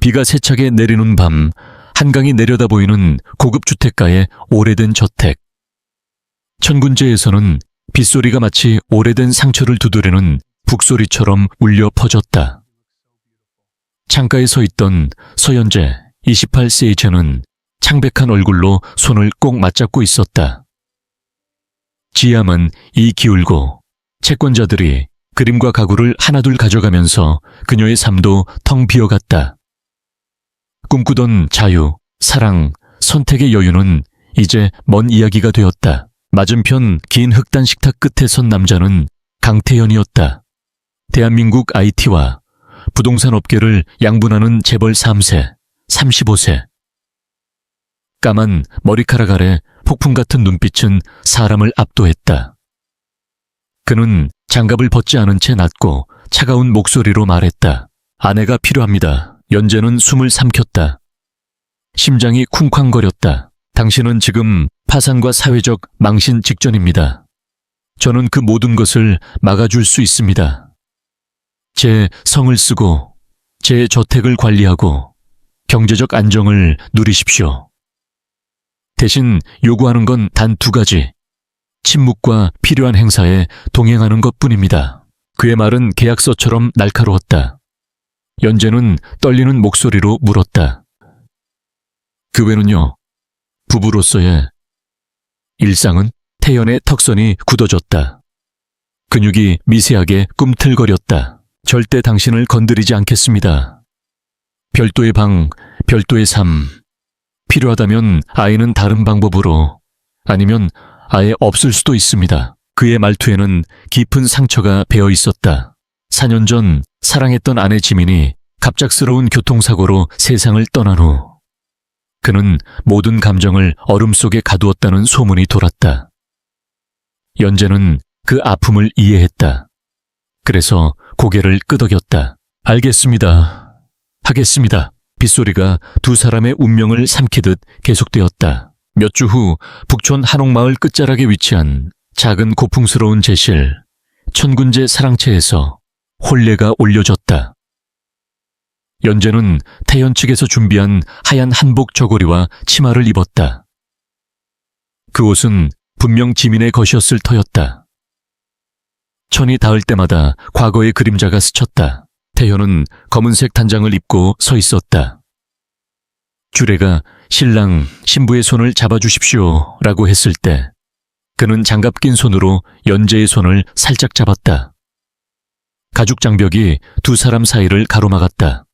비가 세차게 내리는 밤, 한강이 내려다 보이는 고급 주택가의 오래된 저택. 천군제에서는 빗소리가 마치 오래된 상처를 두드리는 북소리처럼 울려 퍼졌다. 창가에 서 있던 서연재 28세이체는 창백한 얼굴로 손을 꼭 맞잡고 있었다. 지암은 이 기울고 채권자들이 그림과 가구를 하나둘 가져가면서 그녀의 삶도 텅 비어갔다. 꿈꾸던 자유, 사랑, 선택의 여유는 이제 먼 이야기가 되었다. 맞은편 긴 흑단 식탁 끝에 선 남자는 강태현이었다. 대한민국 IT와 부동산 업계를 양분하는 재벌 3세, 35세. 까만 머리카락 아래 폭풍 같은 눈빛은 사람을 압도했다. 그는 장갑을 벗지 않은 채 낮고 차가운 목소리로 말했다. 아내가 필요합니다. 연재는 숨을 삼켰다. 심장이 쿵쾅거렸다. 당신은 지금 파산과 사회적 망신 직전입니다. 저는 그 모든 것을 막아줄 수 있습니다. 제 성을 쓰고 제 저택을 관리하고 경제적 안정을 누리십시오. 대신 요구하는 건 단 2가지. 침묵과 필요한 행사에 동행하는 것뿐입니다. 그의 말은 계약서처럼 날카로웠다. 연재는 떨리는 목소리로 물었다. 그 외는요? 부부로서의 일상은? 태연의 턱선이 굳어졌다. 근육이 미세하게 꿈틀거렸다. 절대 당신을 건드리지 않겠습니다. 별도의 방, 별도의 삶. 필요하다면 아이는 다른 방법으로, 아니면 아예 없을 수도 있습니다. 그의 말투에는 깊은 상처가 배어 있었다. 4년 전 사랑했던 아내 지민이 갑작스러운 교통사고로 세상을 떠난 후 그는 모든 감정을 얼음 속에 가두었다는 소문이 돌았다. 연재는 그 아픔을 이해했다. 그래서 고개를 끄덕였다. 알겠습니다. 하겠습니다. 빗소리가 두 사람의 운명을 삼키듯 계속되었다. 몇 주 후 북촌 한옥마을 끝자락에 위치한 작은 고풍스러운 제실, 천군제 사랑채에서 혼례가 올려졌다. 연재는 태연 측에서 준비한 하얀 한복 저고리와 치마를 입었다. 그 옷은 분명 지민의 것이었을 터였다. 천이 닿을 때마다 과거의 그림자가 스쳤다. 태현은 검은색 단장을 입고 서 있었다. 주례가 신랑, 신부의 손을 잡아주십시오 라고 했을 때 그는 장갑 낀 손으로 연재의 손을 살짝 잡았다. 가죽 장벽이 두 사람 사이를 가로막았다.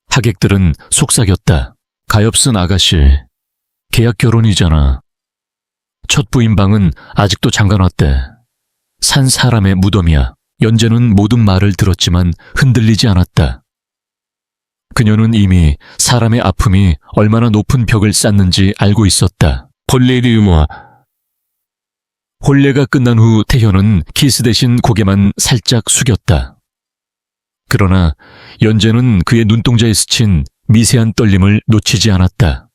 하객들은 속삭였다. 가엾은 아가씨, 계약 결혼이잖아. 첫 부인 방은 아직도 잠가놨대. 산 사람의 무덤이야. 연재는 모든 말을 들었지만 흔들리지 않았다. 그녀는 이미 사람의 아픔이 얼마나 높은 벽을 쌓는지 알고 있었다. 홀레리우마. 혼례가 끝난 후 태현은 키스 대신 고개만 살짝 숙였다. 그러나 연재는 그의 눈동자에 스친 미세한 떨림을 놓치지 않았다.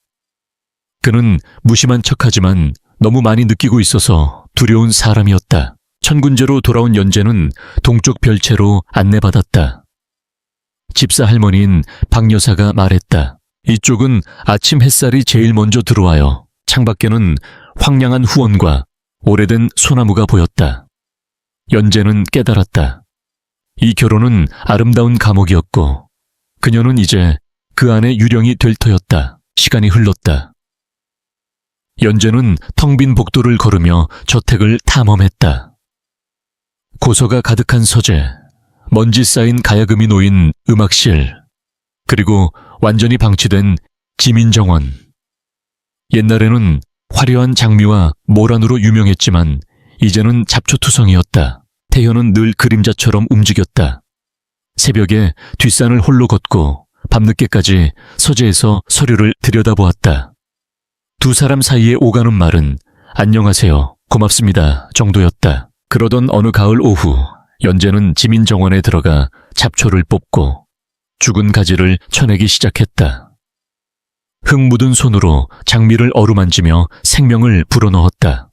그는 무심한 척하지만 너무 많이 느끼고 있어서 두려운 사람이었다. 천군제로 돌아온 연재는 동쪽 별채로 안내받았다. 집사 할머니인 박 여사가 말했다. 이쪽은 아침 햇살이 제일 먼저 들어와요. 창밖에는 황량한 후원과 오래된 소나무가 보였다. 연재는 깨달았다. 이 결혼은 아름다운 감옥이었고 그녀는 이제 그 안에 유령이 될 터였다. 시간이 흘렀다. 연재는 텅 빈 복도를 걸으며 저택을 탐험했다. 고서가 가득한 서재, 먼지 쌓인 가야금이 놓인 음악실, 그리고 완전히 방치된 지민정원. 옛날에는 화려한 장미와 모란으로 유명했지만 이제는 잡초투성이었다. 태현은 늘 그림자처럼 움직였다. 새벽에 뒷산을 홀로 걷고 밤늦게까지 서재에서 서류를 들여다보았다. 두 사람 사이에 오가는 말은 안녕하세요, 고맙습니다 정도였다. 그러던 어느 가을 오후 연재는 지민정원에 들어가 잡초를 뽑고 죽은 가지를 쳐내기 시작했다. 흙 묻은 손으로 장미를 어루만지며 생명을 불어넣었다.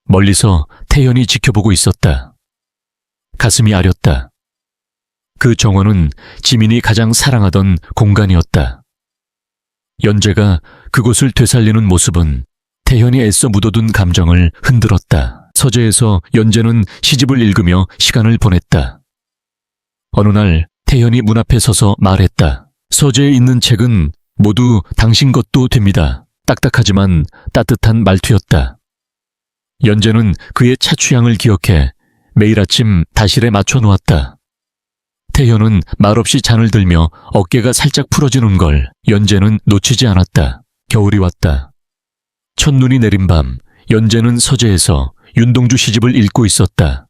멀리서 태연이 지켜보고 있었다. 가슴이 아렸다. 그 정원은 지민이 가장 사랑하던 공간이었다. 연재가 그곳을 되살리는 모습은 태현이 애써 묻어둔 감정을 흔들었다. 서재에서 연재는 시집을 읽으며 시간을 보냈다. 어느 날 태현이 문 앞에 서서 말했다. 서재에 있는 책은 모두 당신 것도 됩니다. 딱딱하지만 따뜻한 말투였다. 연재는 그의 차 취향을 기억해 매일 아침 다실에 맞춰 놓았다. 태현은 말없이 잔을 들며 어깨가 살짝 풀어지는 걸 연재는 놓치지 않았다. 겨울이 왔다. 첫눈이 내린 밤, 연재는 서재에서 윤동주 시집을 읽고 있었다.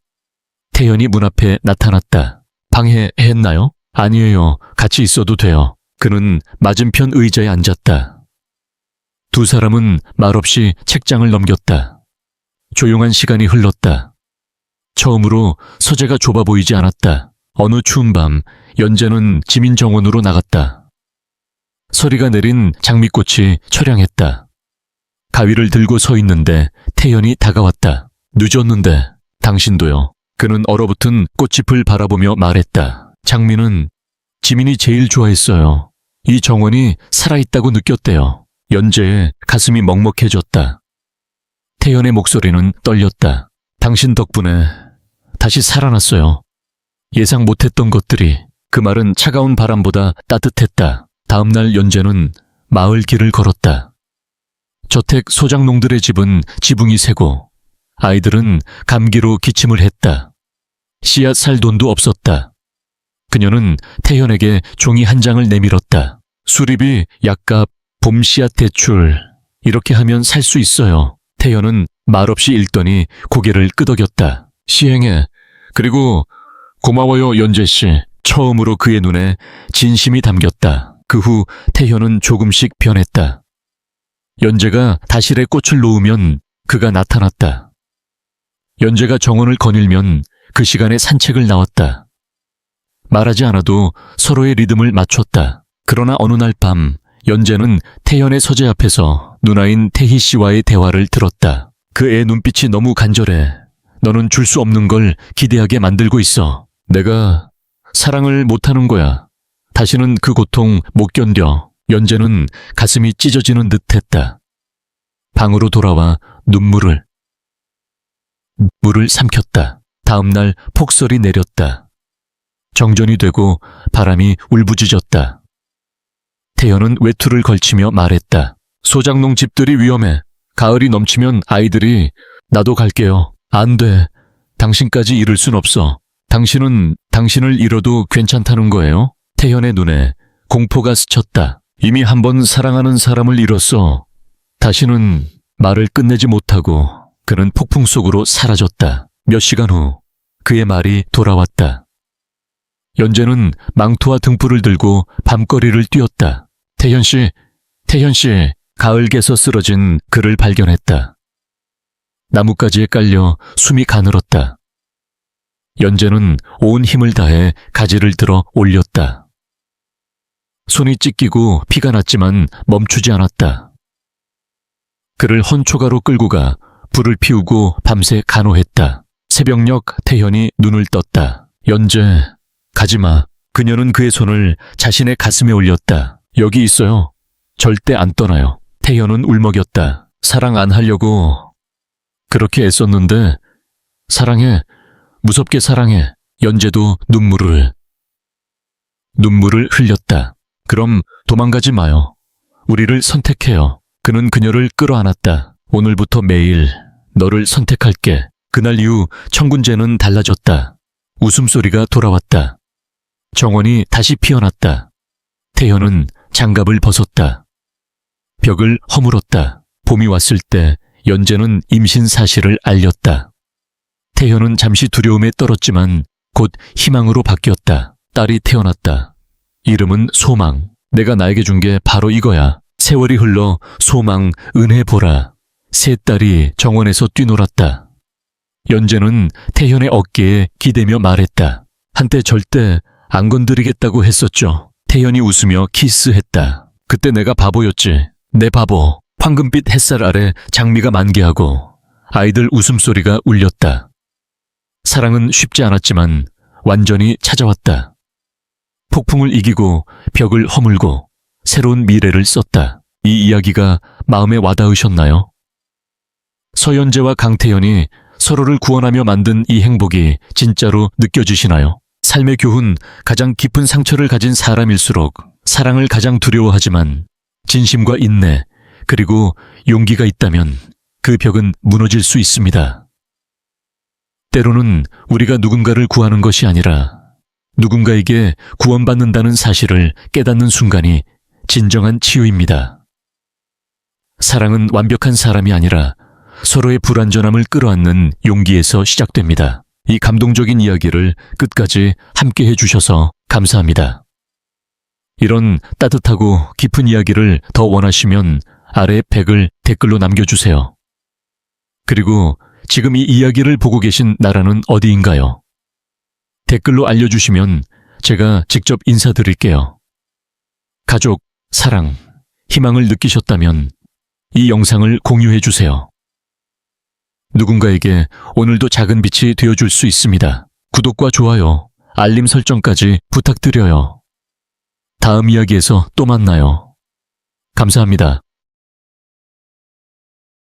태현이 문 앞에 나타났다. 방해했나요? 아니에요. 같이 있어도 돼요. 그는 맞은편 의자에 앉았다. 두 사람은 말없이 책장을 넘겼다. 조용한 시간이 흘렀다. 처음으로 서재가 좁아 보이지 않았다. 어느 추운 밤, 연재는 지민 정원으로 나갔다. 서리가 내린 장미꽃이 처량했다. 가위를 들고 서 있는데 태연이 다가왔다. 늦었는데 당신도요. 그는 얼어붙은 꽃잎을 바라보며 말했다. 장미는 지민이 제일 좋아했어요. 이 정원이 살아있다고 느꼈대요. 연재의 가슴이 먹먹해졌다. 태연의 목소리는 떨렸다. 당신 덕분에 다시 살아났어요. 예상 못했던 것들이. 그 말은 차가운 바람보다 따뜻했다. 다음 날 연재는 마을 길을 걸었다. 저택 소장농들의 집은 지붕이 새고 아이들은 감기로 기침을 했다. 씨앗 살 돈도 없었다. 그녀는 태현에게 종이 한 장을 내밀었다. 수리비, 약값, 봄 씨앗 대출 이렇게 하면 살 수 있어요. 태현은 말없이 읽더니 고개를 끄덕였다. 시행해. 그리고 고마워요, 연재씨. 처음으로 그의 눈에 진심이 담겼다. 그 후 태현은 조금씩 변했다. 연재가 다실에 꽃을 놓으면 그가 나타났다. 연재가 정원을 거닐면 그 시간에 산책을 나왔다. 말하지 않아도 서로의 리듬을 맞췄다. 그러나 어느 날 밤, 연재는 태현의 서재 앞에서 누나인 태희 씨와의 대화를 들었다. 그 애 눈빛이 너무 간절해. 너는 줄 수 없는 걸 기대하게 만들고 있어. 내가 사랑을 못하는 거야. 다시는 그 고통 못 견뎌. 연재는 가슴이 찢어지는 듯 했다. 방으로 돌아와 물을 삼켰다. 다음 날 폭설이 내렸다. 정전이 되고 바람이 울부짖었다. 태연은 외투를 걸치며 말했다. 소장농 집들이 위험해. 가을이 넘치면 아이들이 나도 갈게요. 안 돼. 당신까지 잃을 순 없어. 당신은 당신을 잃어도 괜찮다는 거예요? 태연의 눈에 공포가 스쳤다. 이미 한 번 사랑하는 사람을 잃었어. 다시는 말을 끝내지 못하고 그는 폭풍 속으로 사라졌다. 몇 시간 후 그의 말이 돌아왔다. 연재는 망토와 등불을 들고 밤거리를 뛰었다. 태현 씨, 가을개서 쓰러진 그를 발견했다. 나뭇가지에 깔려 숨이 가늘었다. 연재는 온 힘을 다해 가지를 들어 올렸다. 손이 찢기고 피가 났지만 멈추지 않았다. 그를 헌초가로 끌고 가 불을 피우고 밤새 간호했다. 새벽녘 태현이 눈을 떴다. 연재, 가지마. 그녀는 그의 손을 자신의 가슴에 올렸다. 여기 있어요. 절대 안 떠나요. 태현은 울먹였다. 사랑 안 하려고 그렇게 애썼는데 사랑해. 무섭게 사랑해. 연재도 눈물을 흘렸다. 그럼 도망가지 마요. 우리를 선택해요. 그는 그녀를 끌어안았다. 오늘부터 매일 너를 선택할게. 그날 이후 청군제는 달라졌다. 웃음소리가 돌아왔다. 정원이 다시 피어났다. 태현은 장갑을 벗었다. 벽을 허물었다. 봄이 왔을 때 연재는 임신 사실을 알렸다. 태현은 잠시 두려움에 떨었지만 곧 희망으로 바뀌었다. 딸이 태어났다. 이름은 소망. 내가 나에게 준 게 바로 이거야. 세월이 흘러 소망, 은혜 보라. 세 딸이 정원에서 뛰놀았다. 연재는 태현의 어깨에 기대며 말했다. 한때 절대 안 건드리겠다고 했었죠. 태현이 웃으며 키스했다. 그때 내가 바보였지. 내 바보. 황금빛 햇살 아래 장미가 만개하고 아이들 웃음소리가 울렸다. 사랑은 쉽지 않았지만 완전히 찾아왔다. 폭풍을 이기고 벽을 허물고 새로운 미래를 썼다. 이 이야기가 마음에 와닿으셨나요? 서연재와 강태현이 서로를 구원하며 만든 이 행복이 진짜로 느껴지시나요? 삶의 교훈, 가장 깊은 상처를 가진 사람일수록 사랑을 가장 두려워하지만 진심과 인내, 그리고 용기가 있다면 그 벽은 무너질 수 있습니다. 때로는 우리가 누군가를 구하는 것이 아니라 누군가에게 구원받는다는 사실을 깨닫는 순간이 진정한 치유입니다. 사랑은 완벽한 사람이 아니라 서로의 불완전함을 끌어안는 용기에서 시작됩니다. 이 감동적인 이야기를 끝까지 함께 해주셔서 감사합니다. 이런 따뜻하고 깊은 이야기를 더 원하시면 아래 100을 댓글로 남겨주세요. 그리고 지금 이 이야기를 보고 계신 나라는 어디인가요? 댓글로 알려주시면 제가 직접 인사드릴게요. 가족, 사랑, 희망을 느끼셨다면 이 영상을 공유해주세요. 누군가에게 오늘도 작은 빛이 되어줄 수 있습니다. 구독과 좋아요, 알림 설정까지 부탁드려요. 다음 이야기에서 또 만나요. 감사합니다.